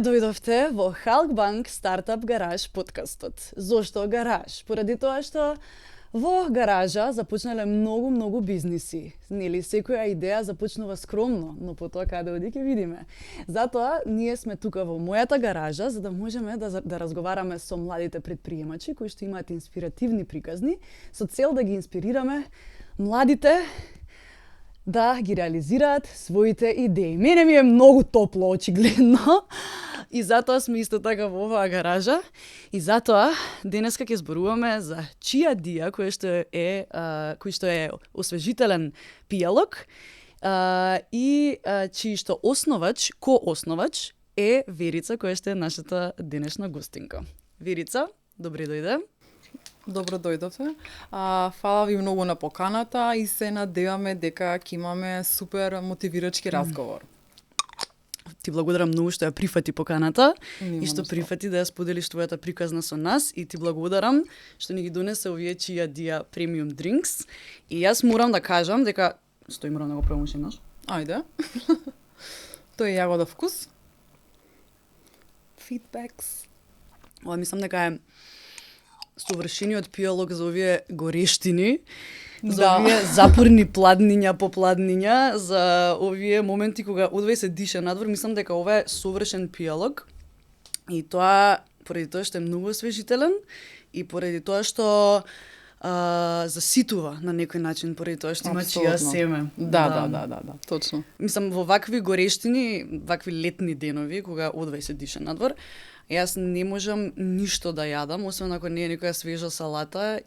Добре дојдовте во Halkbank Startup Garage подкастот. Зошто гараж? Поради тоа што во гаража започнале многу бизниси. Нели, секоја идеја започнува скромно, но потоа каде оди ќе видиме. Затоа ние сме тука во мојата гаража за да можеме да разговараме со младите предприемачи кои што имаат инспиративни приказни со цел да ги инспирираме младите да ги реализираат своите идеи. Мене ми е многу топло, очигледно, и затоа сме исто така во оваа гаража. И затоа денеска ќе зборуваме за Chia Dia, кој што е освежителен пијалок и чиј што коосновач е Верица, која што е нашата денешна гостинка. Верица, добре дојде. Добро дојдовте. Фала ви многу на поканата и се надеваме дека ќе имаме супер мотивирачки разговор. Ти благодарам многу што ја прифати поканата Нема и што на што. прифати да ја споделиш твојата приказна со нас и ти благодарам што ни ги донесе овие Chia Dia Premium Drinks. И јас морам да кажам дека морам да го пробам уште еднаш. Ајде. Тој е јагода вкус. Feedbacks. Ова мислам дека е совршениот пијалок за овие горештини, за Да. овие запорни попладниња, за овие моменти кога одвај се диша надвор. Мислам дека ова е совршен пијалок и тоа поради тоа што е многу освежителен и поради тоа што заситува на некој начин, поради тоа што има чија Апсолутно. семе. Да, точно. Мислам, во вакви горештини, вакви летни денови, кога одвај се диша надвор, јас не можам ништо да јадам, освен ако не е некоја свежа салата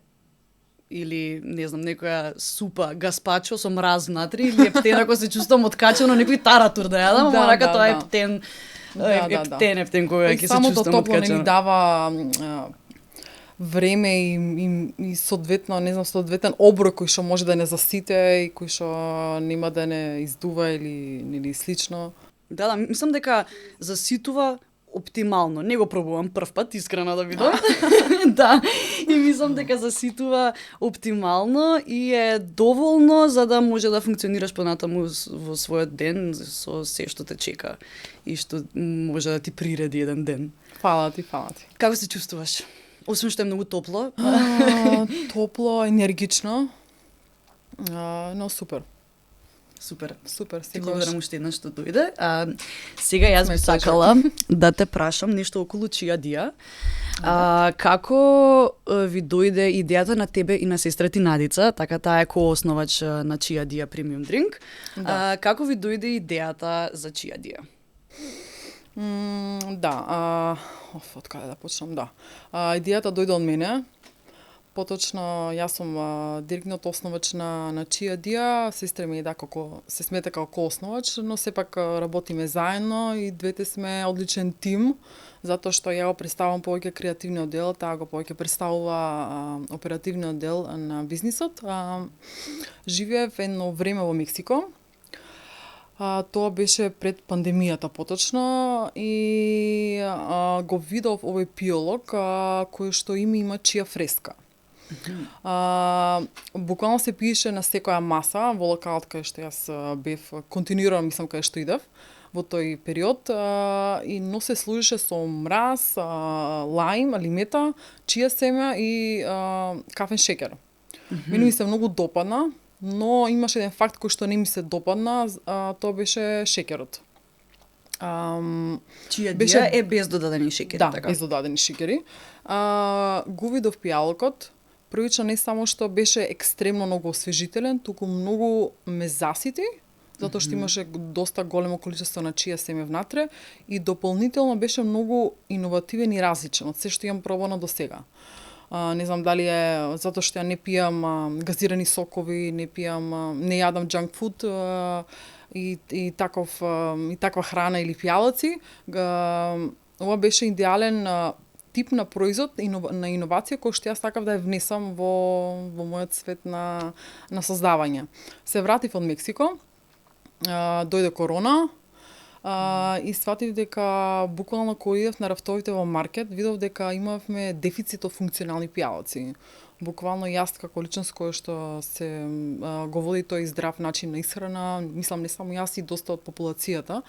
или, не знам, некоја супа, гаспачо со мраз внатри, или ептен ако се чувствам откачено, некој таратур да јадам, Да, ама рака да, тоа да. ептен, Да. ептен кога ќе се Самото чувствам топло не откачено. ни дава време и соодветно, не знам, соодветен оброк кој што може да не засите и кој што нема да не издува или слично. Да, мислам дека заситува оптимално. Не го пробувам прв пат, искрено да бидам. Да, и мислам дека заситува оптимално и е доволно за да може да функционираш понатаму во својот ден со се што те чека и што може да ти приреди еден ден. Фала ти. Како се чувствуваш? Освен што е многу топло. Топло, енергично. Но супер. Супер. Супер, Ти секогаш. благодарам уште еднаш што дојде. Сега јас Сме би сакала да те прашам нешто околу Chia Dia. Како ви дојде идејата на тебе и на сестра ти Надица, така таа е коосновач на Chia Dia Premium Drink. Да. Како ви дојде идејата за Chia Dia? Од каде да почнам, да. Идејата дојде од мене. Поточно, јас сум директниот основач на Chia Dia, сестра ми се смета како коосновач, но сепак работиме заедно и двете сме одличен тим, затоа што ја го представувам повеќе креативниот дел, таа го повеќе представува оперативниот дел на бизнисот. Живеев едно време во Мексико. Тоа беше пред пандемијата поточно и го видов овој пијалок кој што има Chia Fresca. Буквално се пиеше на секоја маса во локалот кај што јас бев континуирано, мислам, кај што идев во тој период и но се служеше со мраз, лајм, лимета, чија семе и кафен шекер. Мене ми се многу допадна, но имаше еден факт кој што не ми се допадна, тоа беше шекерот. Chia Беше- Dia е без додадени шекери, Да, така? без додадени шекери. Го видов пијалокот, првично не само што беше екстремно многу освежителен, туку многу ме засити, затоа што имаше доста големо количество на чија семе внатре и дополнително беше многу иновативен и различен од се што имам пробано до сега. Не знам дали е затоа што ја не пијам газирани сокови, не јадам junk food и таква храна или пијалаци. Ова беше идеален тип на производ на иновација кој што јас сакав да ја внесам во мојот свет на создавање. Се вратив од Мексико, дојде корона, и сватив дека буквално кога идев на рафтовите во маркет, видов дека имавме дефицит од функционални пијалаци. Буквално јас како личност која што се го води тој здрав начин на исхрана, мислам не само јас и доста од популацијата,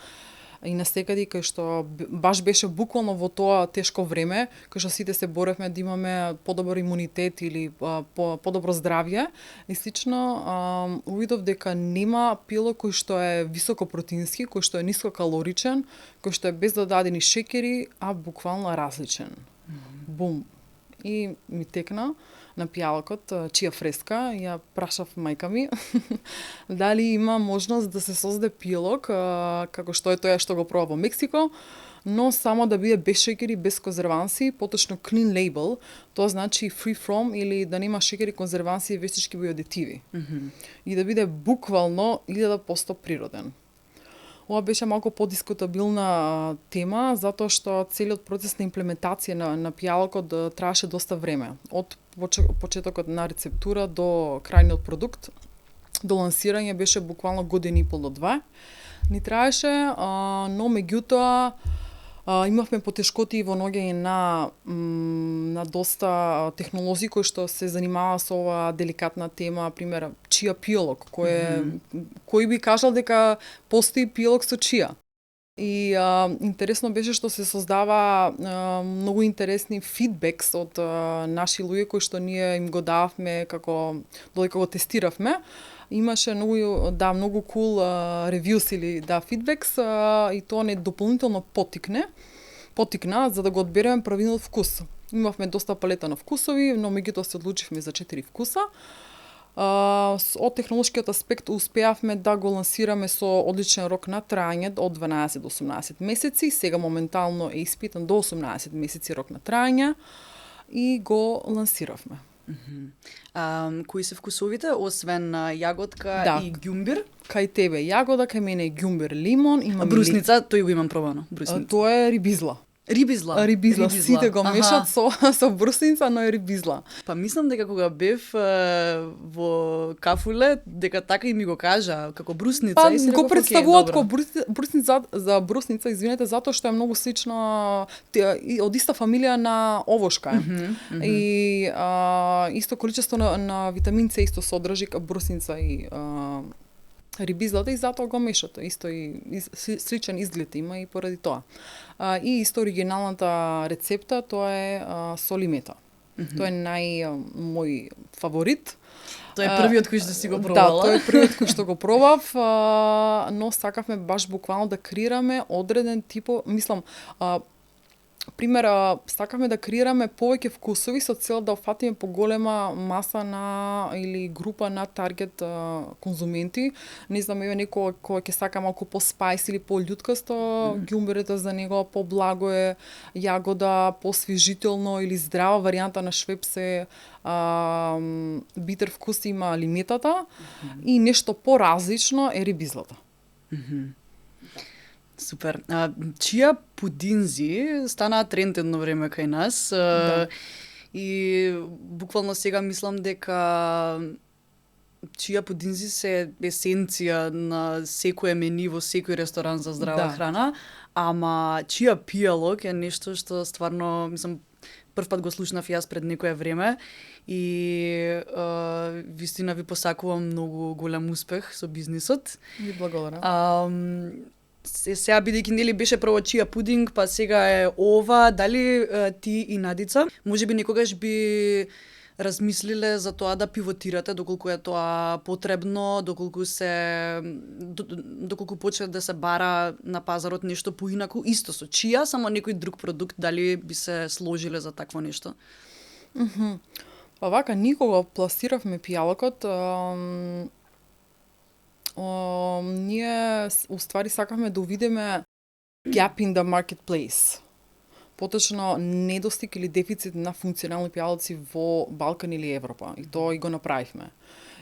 и настекади кај што баш беше буквално во тоа тешко време, кај што сите се боревме да имаме подобар имунитет или подобро здравје и слично, увидов дека нема пилок кој што е високопротеински, кој што е нискокалоричен, кој што е без додадени шеќери, а буквално различен. Бум. И ми текна на пијалкот чија фреска, ја прашав мајка ми дали има можност да се создаде пилок како што е тоа што го проба во Мексико, но само да биде без шеќери, без конзерванси, поточно clean label, тоа значи free from или да нема шеќери, конзерванси и вештички биоадитиви. И да биде буквално 1000% природен. Ова беше малку подискутабилна тема, затоа што целиот процес на имплементација на пијалкот траеше доста време. Од почетокот на рецептура до крајниот продукт, до лансирање беше буквално година и пол до 2. Ни траеше, но меѓутоа имавме потешкоти во ноѓење на доста технолози кои што се занимава со оваа деликатна тема, пример чија пијалок, кој би кажал дека постои пијалок со чија. И интересно беше што се создава многу интересни фидбекс од наши луѓе кои што ние им го дававме како додека го тестиравме. Имаше многу кул ревјус или фидбекс и тоа не дополнително потикна за да го одбереме правилниот вкус. Имавме доста палета на вкусови, но меѓутоа се одлучивме за 4 вкуса. Од технолошкиот аспект успеавме да го лансираме со одличен рок на траење од 12 до 18 месеци. Сега моментално е испитан до 18 месеци рок на траење и го лансиравме. Кои се вкусовите, освен јагодка и ѓумбир? Кај тебе јагода, кај мене е ѓумбир, лимон, имам брусница, тој го имам пробано. Тоа е рибизла. Рибизла. Сите го мешат со брусница, но е рибизла. Па мислам дека кога бев во Кафуле, дека така и ми го кажа, како брусница. И го представуваат како брусница, за брусница, извинете, затоа што е многу слично од иста фамилија на овошка. И исто количество на витамин С исто содржи брусница и рибизлата и затоа го мешате. Исто и сличен изглед има и поради тоа. И исто оригиналната рецепта, тоа е солимета. Тоа е мој фаворит. Тоа е првиот кој што си го пробала. Да, тоа е првиот кој што го пробав, но сакавме баш буквално да креираме одреден тип, пример, сакавме да креираме повеќе вкусови со цел да офатиме поголема маса или група на таргет конзументи. Не знам, некој кој ќе сака малку по-спајс или по-љуткасто, ѓумберето за него поблаго е, јагода посвежително или здрава варијанта на швепс е битер вкус има лиметата и нешто поразлично е рибизлата. Супер. Чија пудинзи станаа тренд едно време кај нас. И буквално сега мислам дека чија пудинзи се есенција на секое мени во секој ресторан за здрава храна, ама чија пијалок е нешто што стварно, мислам, прв пат го слушнав јас пред некое време и вистина ви посакувам многу голем успех со бизнисот. Ви благодарам. Сега бидејќи нели беше прво чија пудинг, па сега е ова, дали ти и Надица можеби некогаш би размислиле за тоа да пивотирате, доколку е тоа потребно, доколку почне да се бара на пазарот нешто поинаку, исто со чија, само некој друг продукт, дали би се сложиле за такво нешто? Па вака, никога пласиравме пијалокот, ние уствари сакавме да увидиме gap in the marketplace. Поточно недостиг или дефицит на функционални пијалоци во Балкан или Европа. И тоа и го направивме.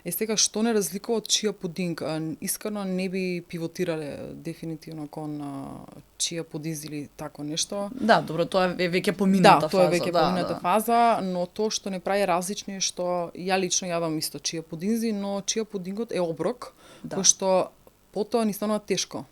Сега, што не разликува од чија пудинг? Искрено не би пивотирале дефинитивно кон чија пудинг или тако нешто. Да, добро, тоа е веќе помината фаза. Да, тоа е веќе помината фаза, но тоа што не прави различно е што ја лично јадам исто чија пудинзи, но чија пудингот е оброк, кој што потоа ни станува тешко.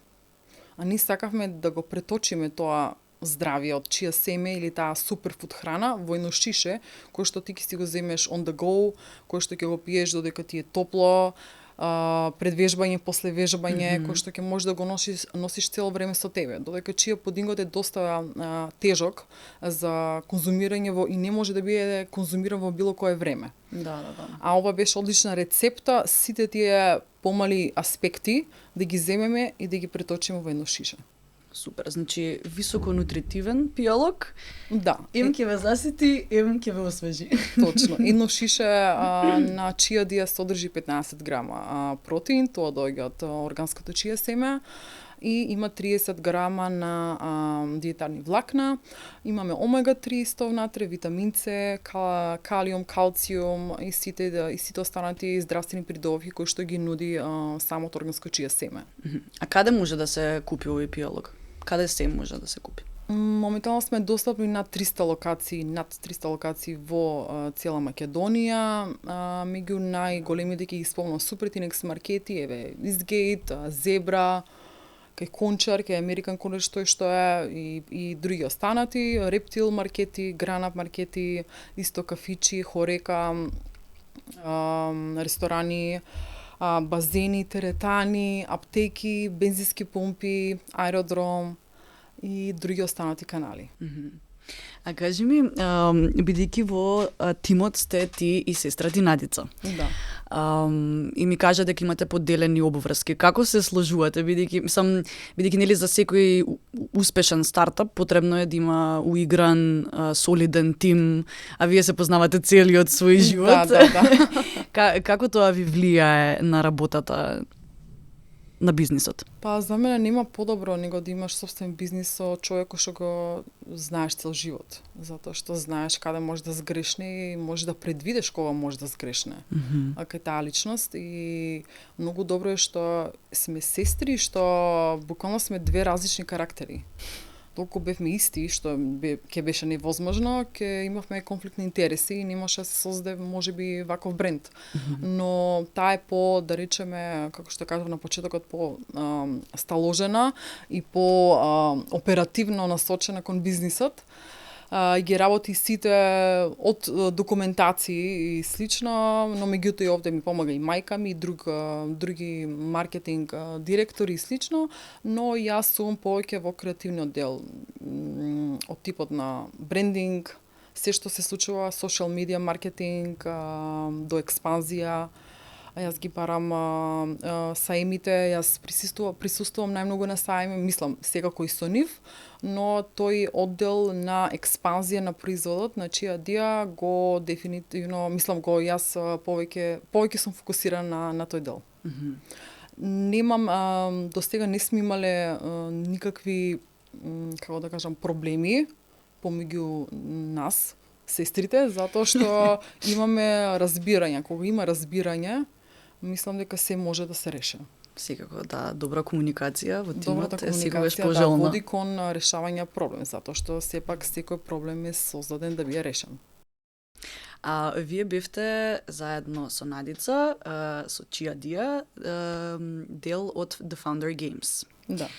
А ние сакавме да го преточиме тоа здравје од чија семе или таа суперфуд храна во едно шише, кој што ти ќе си го земеш on the go, кој што ќе го пиеш додека ти е топло, предвежбање, после вежбање, кој што ќе можеш да го носиш цело време со тебе. Додека чија пудингот е доста тежок за конзумирање и не може да биде конзумиран во било кое време. Да. А ова беше одлична рецепта, сите тие помали аспекти да ги земеме и да ги преточиме во едно шише. Супер, значи високо нутритивен пијалок. Да. Им ќе ве засити, им ќе ве освежи. Точно. Едно шише на чија дија содржи 15 грама протеин, тоа доаѓа од органското чија семе, и има 30 грама на диетарни влакна. Имаме омега-3 исто внатре, витамин С, калиум, калциум и сите останати здравствени придобивки кои што ги нуди самото органско чија семе. А каде може да се купи овој пијалок? Каде се може да се купи? Моментално сме достапни над 300 локации во цела Македонија. Меѓу најголемите ќе ги спомнам Супертинекс маркети, еве Изгейт, Зебра, кај Кончар, кај Американ Коледж, тој што е и други останати, Рептил маркети, Гранап маркети, исто кафичи, хорека, ресторани, базени, теретани, аптеки, бензински помпи, аеродром и други останати канали. А кажи ми, бидејќи во тимот сте ти и сестра ти Надица. Да. И ми кажа дека имате поделени обврски. Како се сложувате, бидејќи нели за секој успешен стартап потребно е да има уигран, солиден тим, а вие се познавате целиот свој живот. Да. Како тоа ви влијае на работата на бизнисот? Па за мене нема подобро него да имаш собствен бизнис со човек кој што го знаеш цел живот, затоа што знаеш каде може да сгрешне и може да предвидиш кога може да сгрешне. А кај таа личност и многу добро е што сме сестри, што буквално сме две различни карактери. Толку бевме исти, што ќе беше невозможно, ќе имавме конфликт на интереси и немаше да се создаде можеби ваков бренд. Но таа е по, да речеме, како што кажав на почетокот, по сталожена и по оперативно насочена кон бизнисот. И ги работи сите од документации и слично, но меѓутоа и овде ми помага и мајка ми и други маркетинг директори и слично, но јас сум повеќе во креативниот дел, од типот на брендинг, се што се случува, social media маркетинг, до експанзија. Јас ги барам саемите, јас присуствувам најмногу на саеми, мислам секако и со нив, но тој оддел на експанзија на производот, на чија дија го дефинитивно, мислам го јас повеќе сум фокусирана на тој дел. Немам, до сега не сме имале никакви, како да кажам, проблеми помеѓу нас, сестрите, затоа што имаме разбирање. Кога има разбирање, мислам дека се може да се реши. Секако, да, добра комуникација во тимот Добрата е секогаш комуникација пожелна. да води кон решавање проблем, затоа што сепак секој проблем е создаден да биде решен. А вие бевте заедно со Надица, со чија дија, дел од The Founder Games. Да.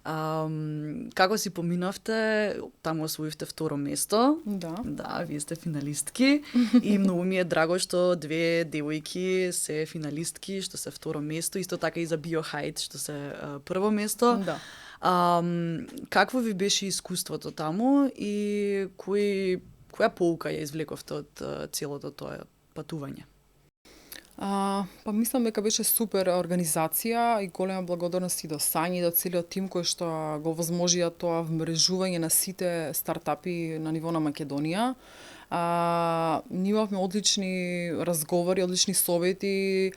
Како си поминавте, таму освоивте второ место. Да. Да, вие сте финалистки и многу ми е драго што две девојки се финалистки, што се второ место, исто така и за BioHeight што се прво место. Да. Какво ви беше искуството таму и која поука ја извлековте од целото тоа патување? Па мислам дека беше супер организација и голема благодарност и до Сања и до целиот тим кој што го возможија тоа вмрежување на сите стартапи на ниво на Македонија. Ние имавме одлични разговори, одлични совети,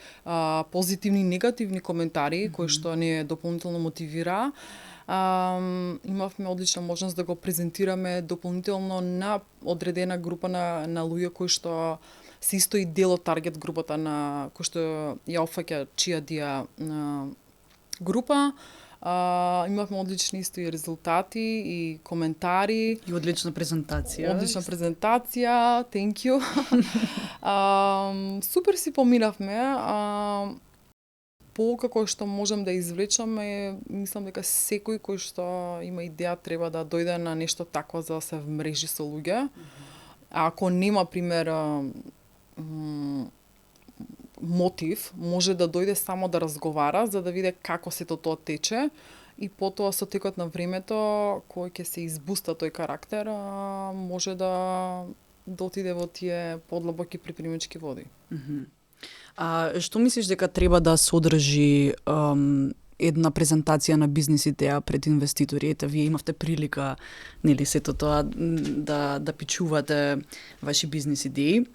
позитивни и негативни коментари кои што не дополнително мотивира. Имавме одлична можност да го презентираме дополнително на одредена група на луѓе кои што се исто и дел од таргет групата на кој што ја опфаќа чија дија група. Имавме одлични исто и резултати и коментари. И одлична презентација. Одлична презентација, thank you. Супер си поминавме. Полука кој што можам да извлечам е, мислам дека секој кој што има идеја треба да дојде на нешто такво за да се вмрежи со луѓе. А ако нема пример мотив, може да дојде само да разговара, за да види како сето тоа тече, и потоа со текот на времето, кој ќе се избуста тој карактер, може да отиде во тие подлабоки припремички води. А што мислиш дека треба да содржи една презентација на бизнис идеја пред инвеститори? Ете, вие имавте прилика, нели, сето тоа да пичувате ваши бизнис идеи.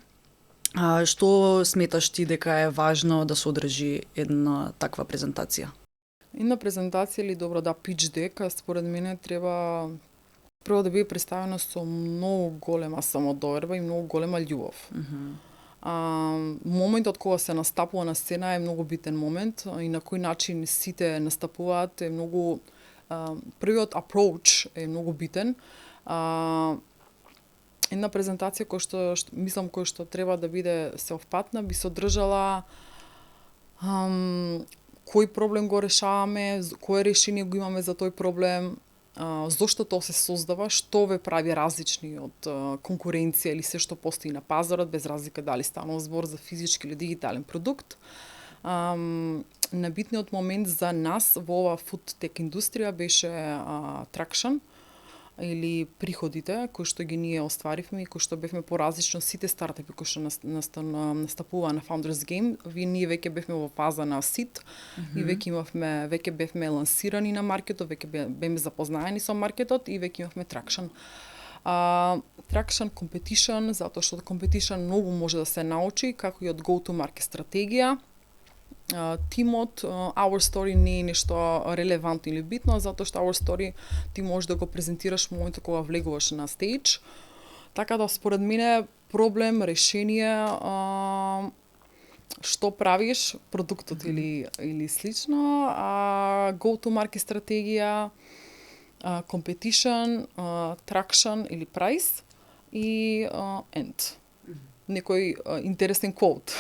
Што сметаш ти дека е важно да содржи една таква презентација? Една презентација или добро pitch deck, според мене треба прво да биде представено со многу голема самодоверба и многу голема љубов. Моментот кога се настапува на сцена е многу битен момент и на кој начин сите настапуваат е многу првиот approach е многу битен. Една презентација кој што треба да биде сеопфатна би содржала кој проблем го решаваме, кое решение го имаме за тој проблем, зошто тоа се создава, што ве прави различни од конкуренција или се што постои на пазарот, без разлика дали станува збор за физички или дигитален продукт. Набитниот момент за нас во ова food tech индустрија беше traction, или приходите кои што ги ние остваривме и кои што бевме поразлично сите стартапи кои што настапува на Founders Game. Ние веќе бевме во фаза на seed и веќе бевме лансирани на маркетот, веќе бевме запознаени со маркетот и веќе имавме traction. Traction, competition, затоа што од competition многу може да се научи, како и од go to market стратегија. Тимот, our story не е нешто релевантно или битно, затоа што our story ти можеш да го презентираш во моментот кога влегуваш на стејдж. Така да според мене проблем, решение, што правиш, продуктот или слично, go to market стратегија, competition, traction или price и end. Некој интересен quote.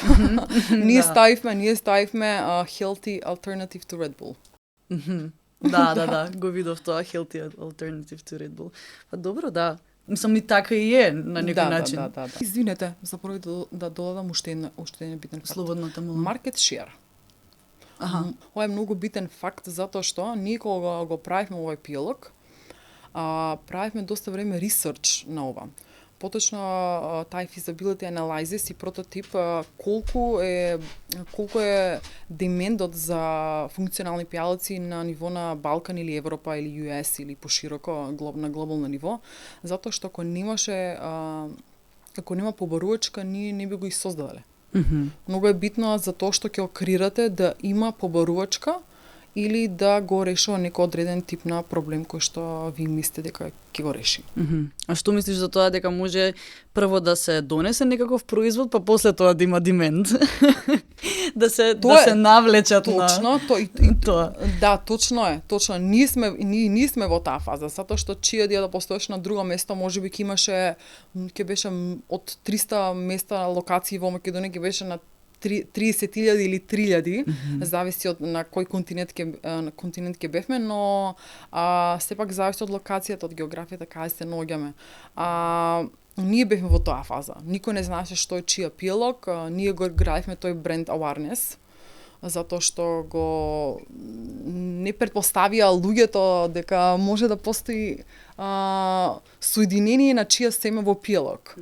Ние ставивме healthy alternative to Red Bull. Да, го видов тоа, healthy alternative to Red Bull. Па добро, да. Мислам, и така и е на некој начин. Да. Извинете, запорав да додадам уште еден битен факт. Слободно те молам. Market share. Ова е многу битен факт затоа што ние кога го правивме овој пилог, правивме доста време ресерч на ова. Поточно тај feasibility analysis и прототип колку е демендот за функционални пијалаци на ниво на Балкан или Европа или US или пошироко на глобално ниво, затоа што ако нема побарувачка, ние не би го и создале. Многу е битно за тоа што ќе креирате да има побарувачка или да го решува некој одреден тип на проблем кој што ви мислите дека ќе го реши. А што мислиш за тоа дека може прво да се донесе некаков производ, па после тоа да има демент? да се навлечат точно, на тоа. Да, точно е. Ние сме во таа фаза, затоа што чија да постоеш на друго место, можеби ќе беше од 300 места локации во Македонија ќе беше на 30.000 или 3.000, зависи од на кој континент ќе бевме, но сепак зависи од локацијата, од географијата, каде се наоѓаме. Ние бевме во тоа фаза. Никој не знаеше што е чија пилог, ние го градивме тој бренд awareness, затоа што го не претпоставија луѓето дека може да постои соединение на чија семе во пилог.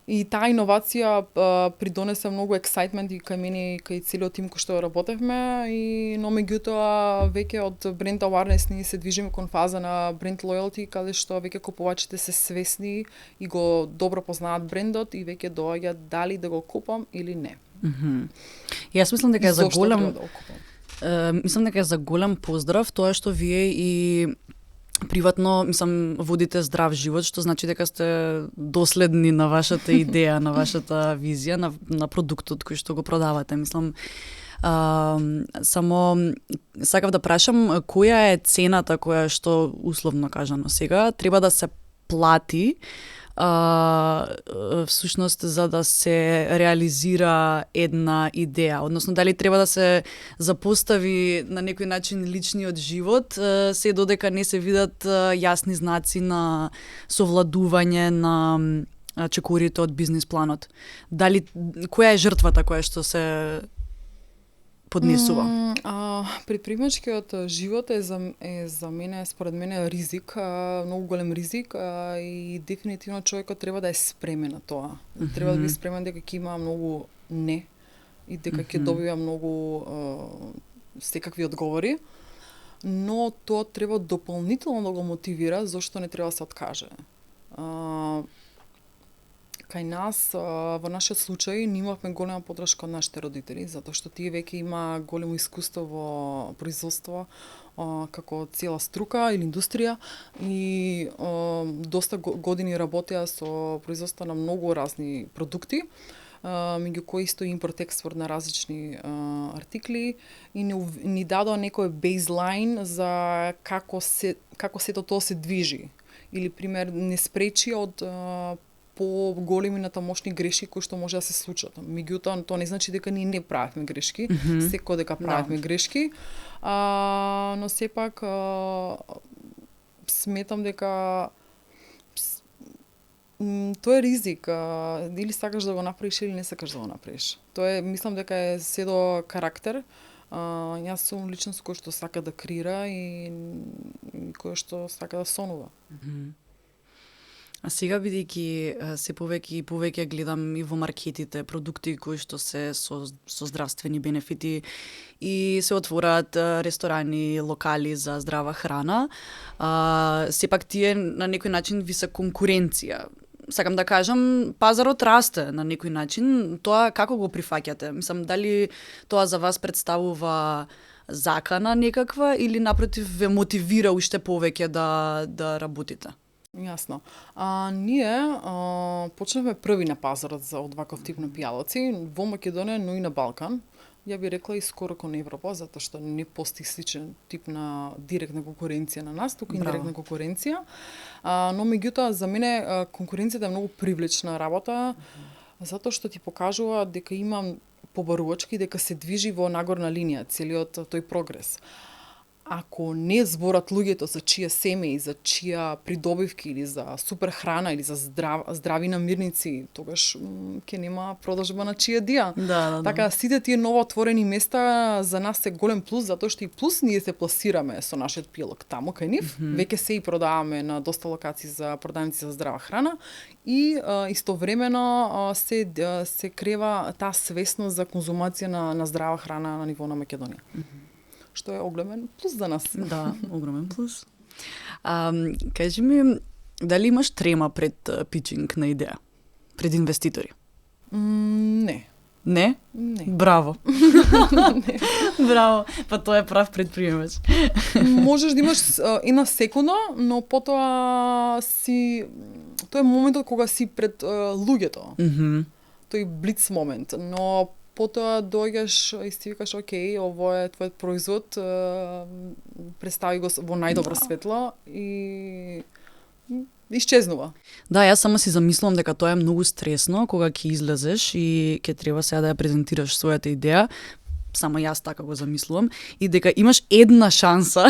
И таа иновација придонесе многу ексајтмент и кај мене и кај целиот тим кој што работевме, но меѓутоа веќе од бренд awareness ние се движиме кон фаза на бренд loyalty, каде што веќе купувачите се свесни и го добро познаат брендот и веќе доаѓаат дали да го купам или не. Јас мислам дека е за голем поздрав тоа што вие и приватно, мислам, водите здрав живот, што значи дека сте доследни на вашата идеја, на вашата визија, на продуктот кој што го продавате. Мислам, само сакав да прашам, која е цената која што, условно кажано сега, треба да се плати всушност за да се реализира една идеја, односно дали треба да се запостави на некој начин личниот живот, се додека не се видат јасни знаци на совладување, на чекорите од бизнис планот? Дали која е жртвата која што се поднесува? Предприемачкиот живот е за мене, според мене, ризик, многу голем ризик, и дефинитивно човекот треба да е спремен на тоа. Треба да биде спремен дека ќе има многу не и дека ќе добива многу секакви одговори, но тоа треба дополнително да го мотивира зашто не треба да се откаже. Кај нас, во нашиот случај, ние имавме голема подршка од нашите родители, затоа што тие веќе има големо искуство во производство, како цела струка или индустрија, и доста години работеа со производство на многу разни продукти, меѓу кои исто импорт-експорт на различни артикли, и ни дадоа некој бейзлайн за како сето тоа се движи. Или, пример, не спречи од по-големи натамошни грешки кои што може да се случат. Меѓутоа, тоа не значи дека ние не правевме грешки, секој дека правевме грешки, но сепак сметам дека тоа е ризик. Или сакаш да го направиш или не сакаш да го направиш. Тоа е, мислам дека е се до карактер. Јас сум личност кој што сака да креира и кој што сака да сонува. А сега, бидејќи се повеќе и повеќе гледам и во маркетите продукти кои што се со здравствени бенефити и се отвораат ресторани, локали за здрава храна, сепак тие на некој начин ви се конкуренција. Сакам да кажам, пазарот расте на некој начин. Тоа како го прифаќате? Мислам, дали тоа за вас представува закана некаква или напротив ве мотивира уште повеќе да работите? Јасно. Ние почнавме први на пазарот за ваков тип на пијалаци во Македонија, но и на Балкан. Ја би рекла и скоро кон Европа, затоа што не постои сличен тип на директна конкуренција на нас, туку индиректна конкуренција. Но меѓутоа за мене конкуренцијата е многу привлечна работа, затоа што ти покажува дека има побарувачки, дека се движи во нагорна линија целиот тој прогрес. Ако не зборат луѓето за чија семе и за чија придобивки или за супер храна или за здрави намирници, тогаш ќе нема продажба на чија дија. Да. Така, сите тие новоотворени места за нас е голем плюс, затоа што и плюс ние се пласираме со нашиот пијалок таму кај нив. Веќе се и продаваме на доста локации за продавници за здрава храна и истовремено се крева таа свесност за конзумација на здрава храна на ниво на Македонија. Што е огромен плюс за нас. Да, огромен плюс. Кажи ми, дали имаш трема пред питчинг на идеја? Пред инвеститори? Не. Не? Не. Браво. Не. Браво. Па тоа е прав предприемач. Можеш да имаш една секунда, но потоа тоа е моментот кога си пред луѓето. Тој блиц момент, но потоа доаѓаш и си викаш, окей, ово е твојот производ, представи го во најдобро светло и исчезнува. Да, јас само си замислувам дека тоа е многу стресно кога ќе излезеш и ќе треба сега да ја презентираш својата идеја. Само јас така го замислувам, и дека имаш една шанса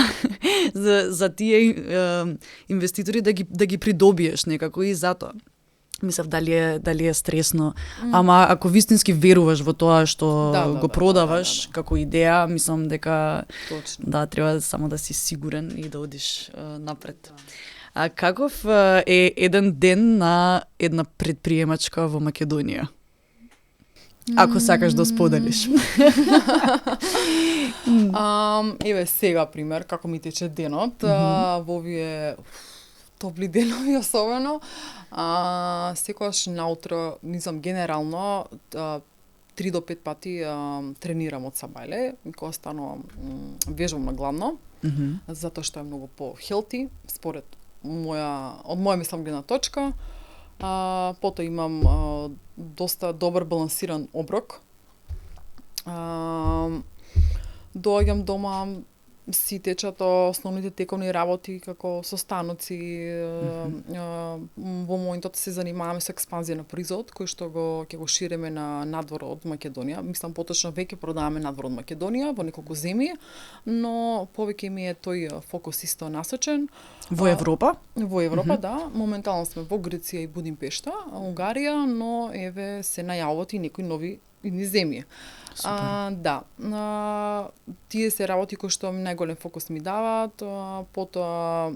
за тие инвеститори да ги придобиеш некако, и затоа мислев дали е стресно, ама ако вистински веруваш во тоа што го продаваш како идеја, мислам дека точно. Треба само да си сигурен и да одиш напред. А каков е еден ден на една предприемачка во Македонија? Ако сакаш да споделиш. Еве сега пример како ми тече денот во овие топли денови особено. Секогаш наутро, низам генерално 3 до 5 пати тренирам од сабајле, и кога станувам вежбам на гладно, затоа што е многу по-хелти според од моја мислам гледна точка. Потоа имам доста добар балансиран оброк. Доаѓам дома, си течат основните тековни работи како состаноци. Во моментот се занимаваме со експанзија на производ, кој што ќе го шириме на надвор од Македонија. Мислам поточно веќе продаваме надвор од Македонија во неколку земји, но повеќе ми е тој фокус исто насочен. Во Европа? Во Европа, да. Моментално сме во Грција и Будимпешта, Унгарија, но еве се најавуват и некои нови земји. Да. Тие се работи кои што најголем фокус ми даваат. Потоа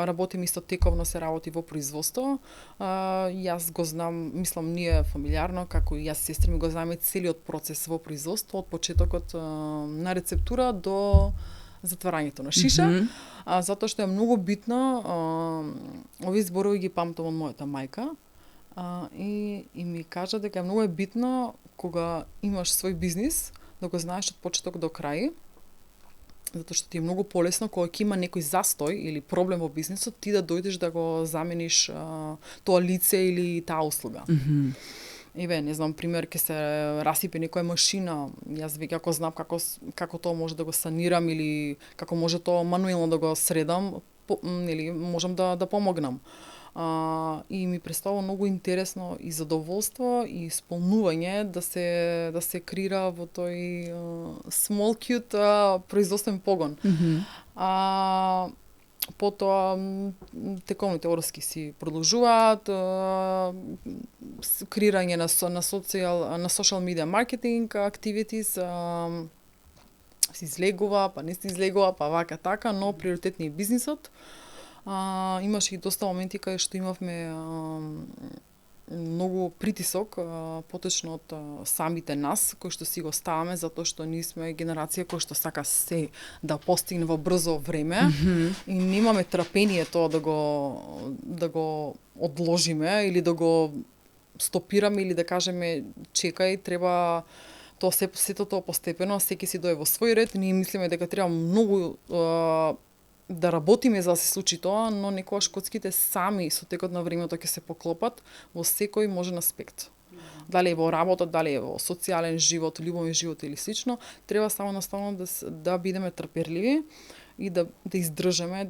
работим исто тековно, се работи во производство. Јас го знам, мислам, ние фамилиарно, како и јас и сестри ми го знаме целиот процес во производство, од почетокот на рецептура до затварањето на шиша, затоа што е многу битно, овие зборови ги памтам од мојата мајка, и ми кажа дека многу е битно кога имаш свој бизнис, да го знаеш од почеток до крај, затоа што ти е многу полесно кога ќе има некој застој или проблем во бизнисот, ти да дојдеш да го замениш тоа лице или таа услуга. Еве, не знам, пример, ќе се расипе некоја машина, јас веќе ако знам како тоа може да го санирам или како може тоа мануелно да го средам, или можам да помогнам. И ми представува многу интересно и задоволство и исполнување да се креира во тој small cute производствен погон. Потоа тековните врски си продолжуваат, креирање на social media marketing activities се излегува, па не се излегува, па вака така, но приоритетни е бизнисот. Имаше и доста моменти каде што имавме многу притисок, поточно од самите нас, кои што си го ставаме, затоа што ние сме генерација која што сака се да постигне во брзо време и немаме трпение тоа да го одложиме или да го стопираме или да кажеме чекај, треба тоа сето тоа постепено, секи си дое во свој ред, ние мислиме дека треба многу да работиме за да се случи тоа, но некогаш коцките сами со текот на времето ќе се поклопат во секој можен аспект. Дали е во работа, дали е во социјален живот, љубовен живот или слично, треба само наставно да бидеме трпеливи и да издржаме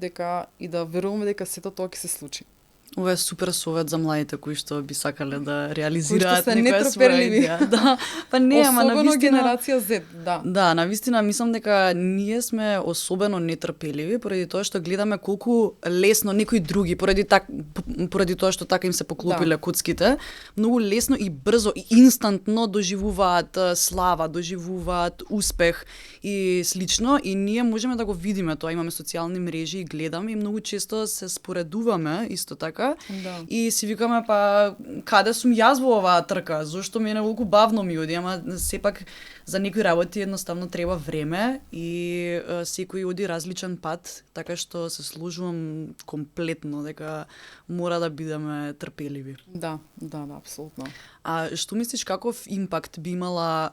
и да веруваме дека сето тоа ќе се случи. Ова е супер совет за младите кои што би сакале да реализираат некоја своја идеја. Да, па не, ама особено генерација Z, да. Да, навистина мислам дека ние сме особено нетрпеливи поради тоа што гледаме колку лесно некои други поради тоа што така им се поклопиле коцките, многу лесно и брзо и инстантно доживуваат слава, доживуваат успех и слично, и ние можеме да го видиме тоа, имаме социјални мрежи и гледаме и многу често се споредуваме исто така. Да. И си викаме, па каде сум јас во оваа трка, зошто мене толку бавно ми оди, ама сепак за некои работи едноставно треба време и секој оди различен пат, така што се сложувам комплетно дека мора да бидеме трпеливи. Да, апсолутно. А што мислиш, каков импакт би имала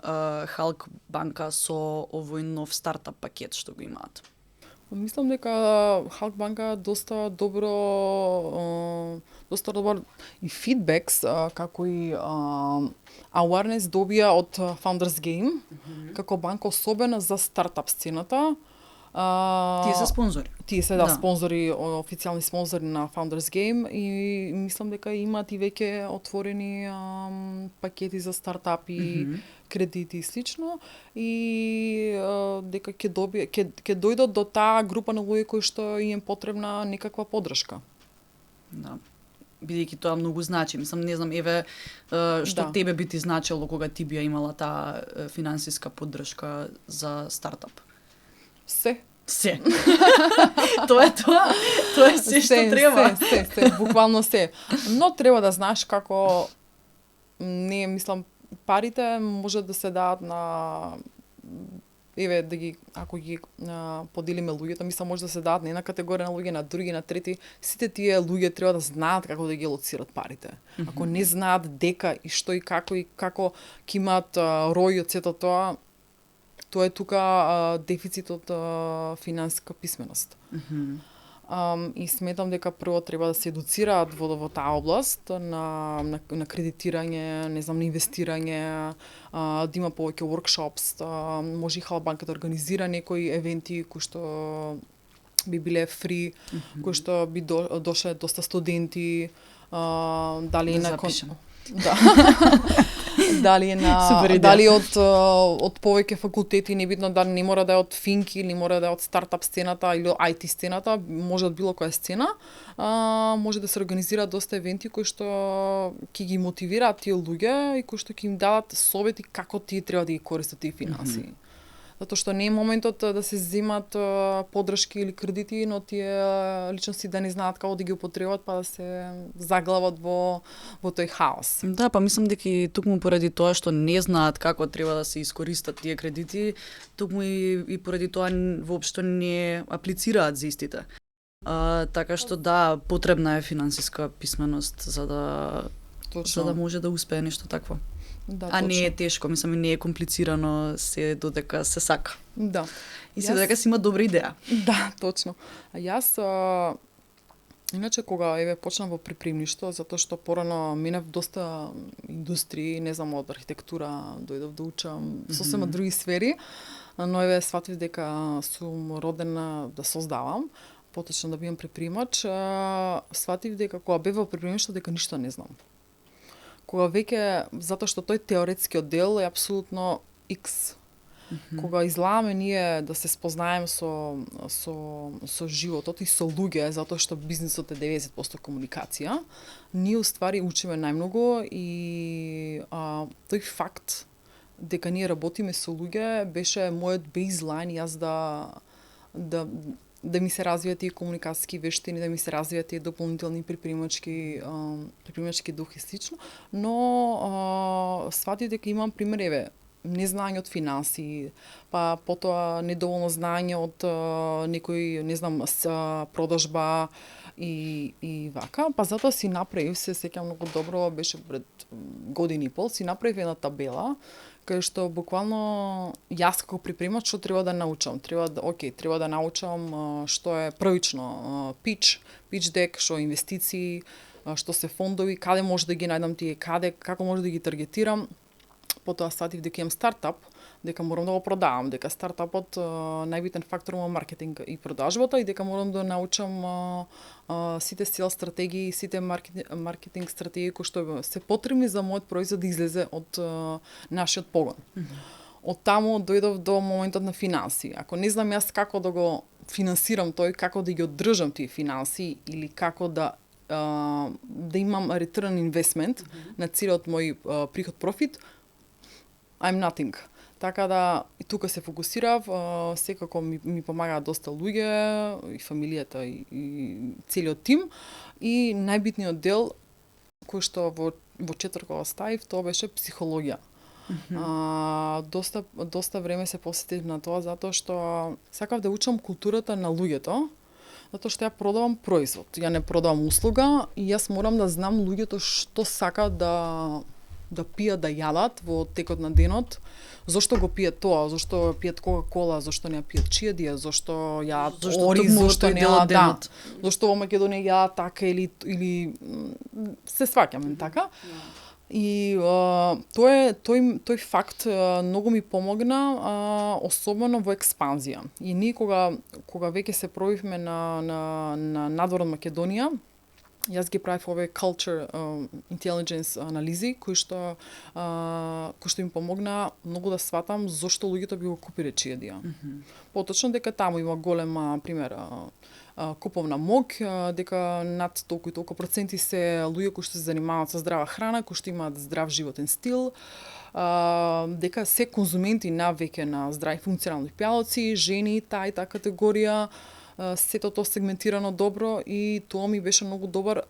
Халк банка со овој нов стартап пакет што го имаат? Мислам дека Халк банка доста добар и фидбекс, како и awareness добија од Founders Game, како банка особено за стартап сцената. Тие се спонзори. Тие се спонзори, официјални спонзори на Founders Game и мислам дека имаат и веќе отворени пакети за стартапи, кредити и слично, и дека ќе дојдат до таа група на луѓе кои што им е потребна некаква поддршка. Да. Бидејќи тоа многу значи. Мислам, не знам, еве, што тебе би ти значило кога ти би имала таа финансиска поддршка за стартап? Се. Тоа е се што треба. Се, буквално се. Но треба да знаеш како не, мислам, парите може да се дадат на еве да ги ако ги поделиме луѓето, мислам може да се дадат на една категорија на луѓе, на други, на трети. Сите тие луѓе треба да знаат како да ги лоцират парите. Ако не знаат дека и што и како ќе имаат рој од сето тоа, тоа е тука дефицит од финансиска писменост. И сметам дека прво треба да се едуцираат во таа област на кредитирање, не знам, на инвестирање, да има повеќе workshops, може и Халкбанк да организира некои евенти кои што би биле фри, кои што би дошле доста студенти, дали Да на запишем. Да. Дали од повеќе факултети, небитно да не мора да е од финки, не мора да е од стартап сцената или IT сцената, може од било која сцена, може да се организираат доста евенти кои што ќе ги мотивираат тие луѓе и кои што ќе им дадат совети како тие треба да ги користат тие финансии. Затоа што не е моментот да се земат поддршки или кредити, но тие личности да не знаат како да ги употребат, па да се заглават во тој хаос. Да, па мислам дека и токму поради тоа што не знаат како треба да се искористат тие кредити, токму и поради тоа воопшто не аплицираат за истите. Така што да, потребна е финансиска писменост за да може да успее нешто такво. Да, а не е тешко, мислам, не е комплицирано, се додека се сака. Да. И се додека си има добра идеја. Да, точно. А јас иначе кога почнав во припремништво, затоа што порано минав доста индустрии, не знам, од архитектура дојдов да учам сосема други сфери, но сватив дека сум родена да создавам, поточно да бидам предприемач, сватив дека кога бев во припремништво дека ништо не знам. Кога веќе, затоа што тој теоретскиот дел е апсолутно X. Кога излааме ние да се спознаеме со животот и со луѓе, затоа што бизнисот е 90% комуникација, ние уствари учиме најмногу и тој факт дека ние работиме со луѓе беше мојот бейзлайн, јас да ми се развијат тие комуникацијски вештини, да ми се развијат тие дополнителни предприемачки дух и слично, но сватив дека имам пример, незнање од финансии, па потоа недоволно знаење од некој, не знам, продажба и вака, па затоа си направив, се сеќам многу добро, беше пред години и пол, си направив една табела кај што буквално јас како припремач што треба да научам. Треба да научам што е првично pitch deck, што инвестиции, што се фондови, каде може да ги најдам тие, како може да ги таргетирам. Потоа сатив дека имам стартап, дека морам да го продавам, дека стартапот најбитен фактор во маркетинг и продажбата и дека морам да научам сите сел стратегии, сите маркетинг стратегии кои што се потребни за мојот производ да излезе од нашиот погон. Од таму дојдов до моментот на финансии. Ако не знам јас како да го финансирам тој, како да ги одржам тие финансии или како да имам return investment на целиот мој приход профит, I'm nothing. Така да и тука се фокусирав, секако ми помагаат доста луѓе, и фамилијата и целиот тим, и најбитниот дел кој што во четвртокова ставив, тоа беше психологија. Доста време се посветив на тоа затоа што сакав да учам културата на луѓето, затоа што ја продавам производ, ја не продавам услуга и јас морам да знам луѓето што сакаат да пијат, да јадат во текот на денот, зошто го пијат тоа, зошто пијат Кока-кола, зошто не пијат чијадија, зошто јадат ориз, зошто не јадат, зошто во Македонија јадат така или се сваќаме така. И тој факт многу ми помогна, особено во експанзија. И ние кога веќе се пробивме на надвор од Македонија, јас ги правев овие culture intelligence анализи кои што ми помогна многу да сватам зошто луѓето би го купиле чијадија. Поточно дека таму има голема, пример, куповна мог, дека над толку и толку проценти се луѓе кои што се занимаваат со здрава храна, кои што имаат здрав животен стил, дека се конзументи навеќе на здрави функционални пијалаци, жени, таа категорија, сето тоа сегментирано добро и тоа ми беше многу добар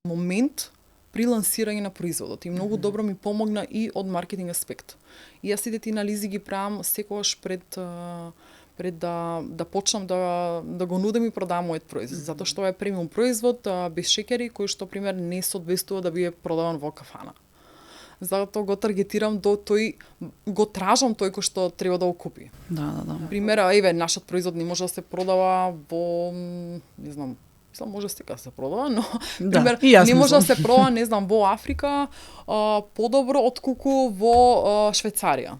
момент при лансирање на производот и многу добро ми помогна и од маркетинг аспект. И јас сите тие анализи ги правам секогаш пред да почнам да го нудам и продавам мојот производ, затоа што е премиум производ без шеќери кој што пример не соодветствува да биде продаван во кафана. затоа го таргетирам до тој, го тражам тој кој што треба да го купи. Да. Примера, нашиот производ не може да се продава во, не знам, може сега да се продава, но пример, не може да се продава, не знам, во Африка подобро отколку во Швајцарија.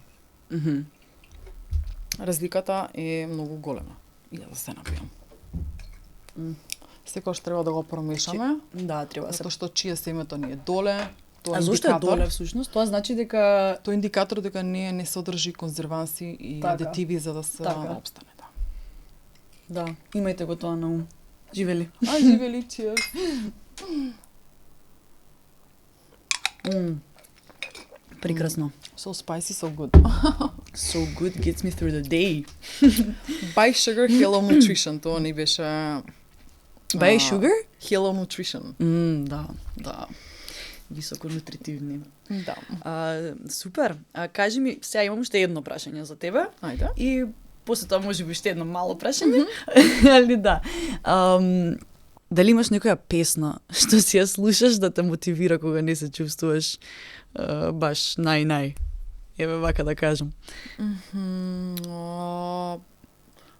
Разликата е многу голема. И да се напијам. Секогаш треба да го промешаме. Да, треба затоа што чие семето ни е доле. А зошто е доле всушност? Тоа значи дека тоа е индикатор дека не содржи конзерванси и адитиви за да се опстане. Да, имајте го тоа на ум. Живели. Живели, cheers. Прекрасно. So spicy, so good. So good gets me through the day. By Sugar Hello Nutrition, тоа не беше... By Sugar? Hello Nutrition. Да. Високо нутритивни. Да. Супер. Кажи ми, сега имам уште едно прашање за тебе. Ајде. И после тоа може би уште едно мало прашање. Али да. Дали имаш некоја песна што си ја слушаш да те мотивира кога не се чувствуваш баш нај? Еве вака да кажам.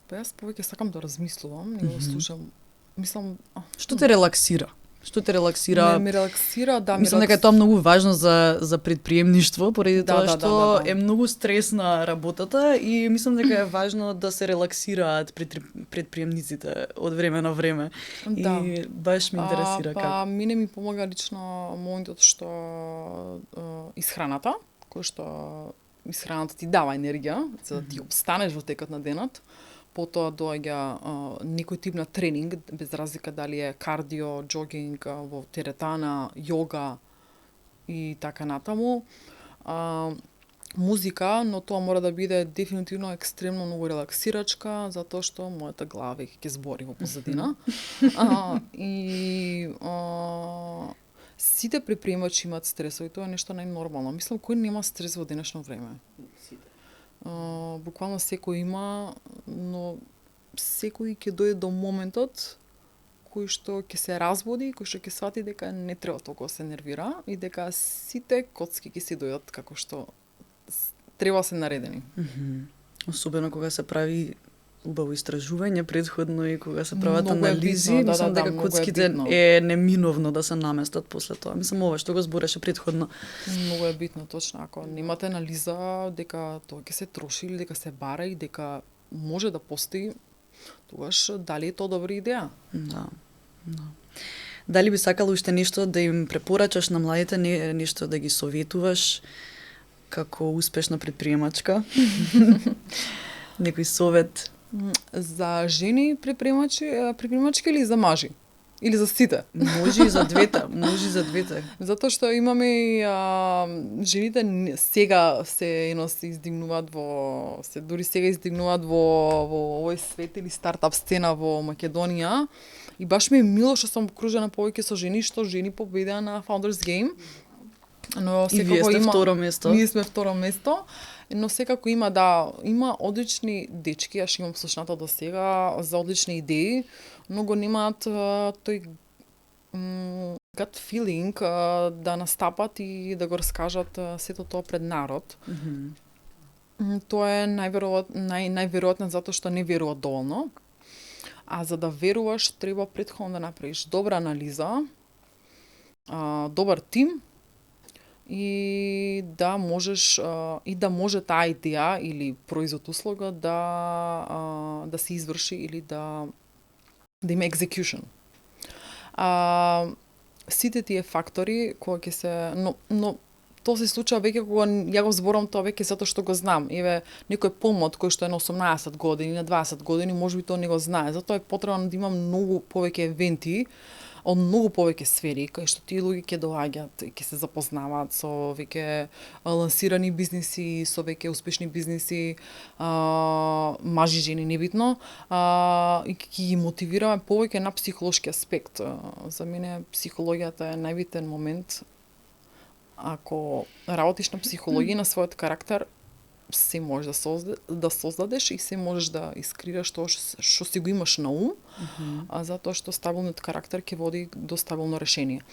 Па јас повеќе сакам да размислувам, не го слушам. Мислам, што те релаксира? Што те релаксира? Ме релаксира, да. Мислам дека е тоа многу важно за предприемништво, поради тоа што да. е многу стресна работата и мислам дека е важно да се релаксираат предприемниците од време на време. Да. И баш ме интересира како. Па мене ми помага лично моментот што исхраната, кој што исхраната ти дава енергија за да ти обстанеш во текот на денот. Потоа доаѓа некој тип на тренинг, без разлика дали е кардио, џогинг, во теретана, јога и така натаму. Музика, но тоа мора да биде дефинитивно екстремно многу релаксирачка, затоа што мојата глава веќе ќе збори во позадина. Сите предприемачи имаат стресови, тоа е нешто најнормално. Мислам, кој нема стрес во денешно време? Буквално секој има, но секој ќе дојде до моментот кој што ќе се разбуди, кој што ќе свати дека не треба толку да се нервира и дека сите коцки ќе си дојдат како што треба се наредени. Особено кога се прави убаво истражување предходно и кога се прават анализи, битно, мислам дека коцките е неминовно да се наместат после тоа. Мислам ова што го збореше предходно. Многу е битно, точно. Ако немате анализа дека тоа ќе се троши или дека се бара и дека може да постои, тогаш дали е тоа добра идеја? Да. Дали би сакала уште нешто да им препорачаш на младите, нешто да ги советуваш како успешна предприемачка? Некој совет? За жени предприемачки или за мажи? Или за сите? Може и за двете, Затоа што имаме и жените сега се издигнуваат дури сега издигнуваат во овој свет или стартап сцена во Македонија. И баш ми е мило што сум окружена повеќе со жени, што жени победеа на Founders Game. Но и вие сте второ место. Ние сме второ место. Но секако има одлични дечки, јас имам слушната до сега за одлични идеи, но го немаат тој gut feeling да настапат и да го раскажат сето тоа пред народ. Тоа е најверојатно затоа што не веруваат доволно. А за да веруваш, треба претходно да направиш добра анализа, добар тим, и да може таа идеја или производ услуга да се изврши или да има execution. Сите тие фактори кога ќе се но тоа се случува веќе кога ја го зборам тоа веќе затоа што го знам. Еве некој помлад кој што е на 18 години, на 20 години, можеби тоа не го знае. Затоа е потребно да има многу повеќе евенти од многу повеќе сфери, кај што тие луѓе ќе доаѓаат и ќе се запознаваат со веќе лансирани бизниси, со веќе успешни бизниси, мажи, жени, небитно, и ќе ги мотивираме повеќе на психолошки аспект. За мене психологијата е најбитен момент. Ако работиш на психологија на својот карактер, се можеш да создадеш и се можеш да искрираш тоа што си го имаш на ум, затоа што стабилниот карактер ќе води до стабилно решение.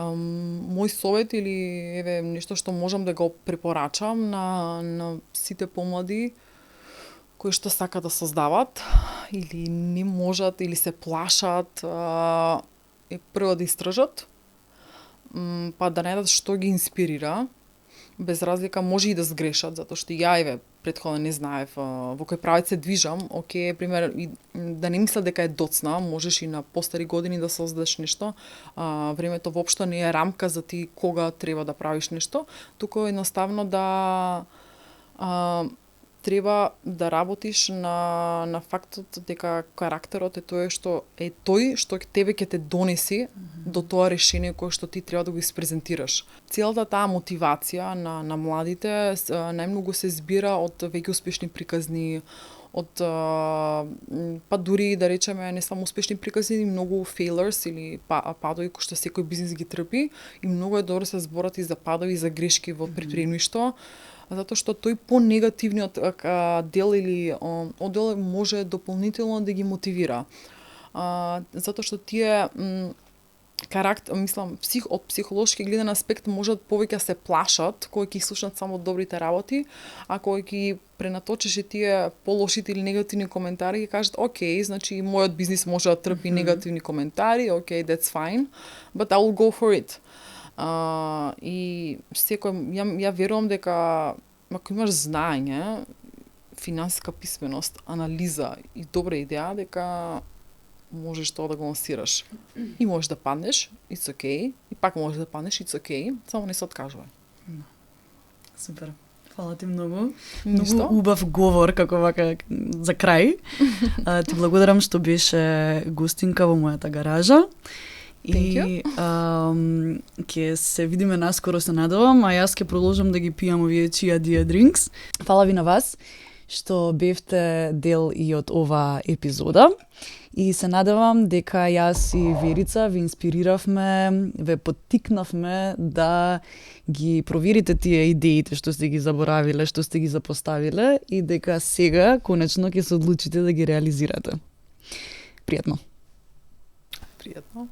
Мој совет или еве нешто што можам да го препорачам на сите помлади кои што сакаат да создават или не можат или се плашат е прво да истражат, па да најдат што ги инспирира. Без разлика може и да сгрешат, затоа што ја еве претходно не знаев во кој правец се движам. Океј, пример, и да не мислам дека е доцна, можеш и на постари години да создадеш нешто. Времето воопшто не е рамка за ти кога треба да правиш нешто, туку едноставно да треба да работиш на фактот дека карактерот е тој што тебе ќе те донеси до тоа решение кое што ти треба да го испрезентираш. Целата таа мотивација на младите најмногу се збира од веќе успешни приказни, од па дури да речеме не само успешни приказни, многу failures или падови кои што секој бизнис ги трпи, и многу е добро се зборат и за падови и за грешки во предприемништво, затоа што тој по-негативниот дел или оддел може дополнително да ги мотивира. Затоа што тие од психолошки гледен аспект можат повеќе се плашат кога ќе слушнат само добрите работи, а кога ќе пренаточиш и тие полошите или негативни коментари, ќе кажат окей, значи мојот бизнис може да трпи негативни коментари, окей, that's fine, but I will go for it. И секој, ја верувам дека ако имаш знаење, финансиска писменост, анализа и добра идеја, дека можеш тоа да го лансираш. И можеш да паднеш, it's okay, и пак можеш да паднеш, it's okay, само не се откажувај. Супер. Фала ти многу. Ништо. Многу убав говор, како вака за крај. Ти благодарам што беше гостинка во мојата гаража. И ќе се видиме наскоро, се надевам, а јас ќе продолжам да ги пијам овие Chia Dia drinks. Фала ви на вас што бевте дел и од ова епизода. И се надевам дека јас и Верица ви инспириравме, ве поттикнавме да ги проверите тие идеите што сте ги заборавиле, што сте ги запоставиле, и дека сега конечно ќе се одлучите да ги реализирате. Пријатно. Пријатно.